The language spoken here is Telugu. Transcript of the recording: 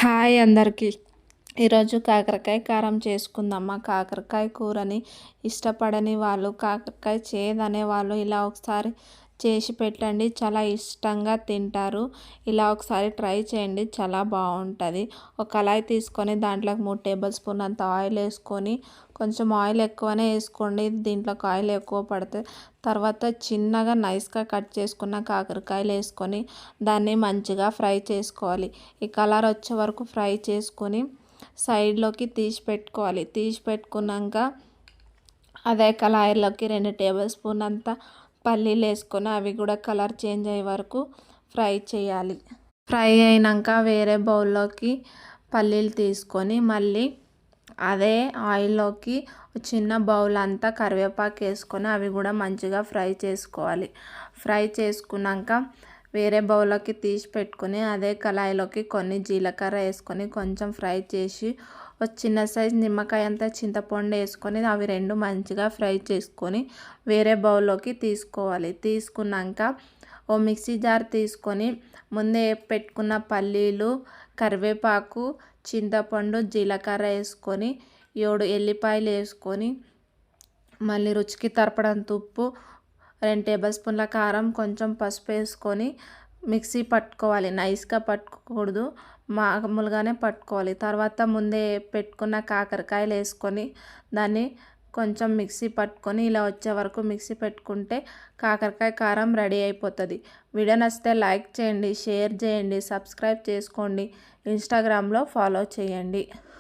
హాయ్ అందరికీ. ఈరోజు కాకరకాయ కారం చేసుకుందామా. కాకరకాయ కూరని ఇష్టపడని వాళ్ళు, కాకరకాయ చేదనే వాళ్ళు ఇలా ఒకసారి చేసి పెట్టండి, చాలా ఇష్టంగా తింటారు. ఇలా ఒకసారి ట్రై చేయండి, చాలా బాగుంటుంది. ఒక కళాయి తీసుకొని దాంట్లోకి 3 టేబుల్ స్పూన్ అంత ఆయిల్ వేసుకొని, కొంచెం ఆయిల్ ఎక్కువనే వేసుకోండి, దీంట్లోకి ఆయిల్ ఎక్కువ పడుతుంది. తర్వాత చిన్నగా నైస్గా కట్ చేసుకున్న కాకరకాయలు వేసుకొని దాన్ని మంచిగా ఫ్రై చేసుకోవాలి. ఈ కలర్ వచ్చే వరకు ఫ్రై చేసుకొని సైడ్లోకి తీసి పెట్టుకోవాలి. తీసి పెట్టుకున్నాక అదే కళాయిలోకి 2 టేబుల్ స్పూన్ అంత పల్లీలు వేసుకొని అవి కూడా కలర్ చేంజ్ అయ్యే వరకు ఫ్రై చేయాలి. ఫ్రై అయినాక వేరే బౌల్లోకి పల్లీలు తీసుకొని మళ్ళీ అదే ఆయిల్లోకి చిన్న బౌల్ అంతా కరివేపాకు వేసుకొని అవి కూడా మంచిగా ఫ్రై చేసుకోవాలి. ఫ్రై చేసుకున్నాక వేరే బౌల్లోకి తీసి పెట్టుకొని అదే కళాయిలోకి కొన్ని జీలకర్ర వేసుకొని కొంచెం ఫ్రై చేసి ఒక చిన్న సైజు నిమ్మకాయ అంతా చింతపండు వేసుకొని అవి రెండు మంచిగా ఫ్రై చేసుకొని వేరే బౌల్లోకి తీసుకోవాలి. తీసుకున్నాక ఓ మిక్సీ జార్ తీసుకొని ముందే పెట్టుకున్న పల్లీలు, కరివేపాకు, చింతపండు, జీలకర్ర వేసుకొని 7 ఎల్లిపాయలు వేసుకొని మళ్ళీ రుచికి సరిపడంత ఉప్పు, 2 టేబుల్ స్పూన్ల కారం, కొంచెం పసుపు వేసుకొని మిక్సీ పట్టుకోవాలి. నైస్గా పట్టుకోకూడదు, మామూలుగానే పట్టుకోవాలి. తర్వాత ముందే పెట్టుకున్న కాకరకాయలు వేసుకొని దాన్ని కొంచెం మిక్సీ పట్టుకొని ఇలా వచ్చే వరకు మిక్సీ పెట్టుకుంటే కాకరకాయ కారం రెడీ అయిపోతుంది. వీడియో నచ్చితే లైక్ చేయండి, షేర్ చేయండి, సబ్స్క్రైబ్ చేసుకోండి, ఇన్స్టాగ్రామ్లో ఫాలో చేయండి.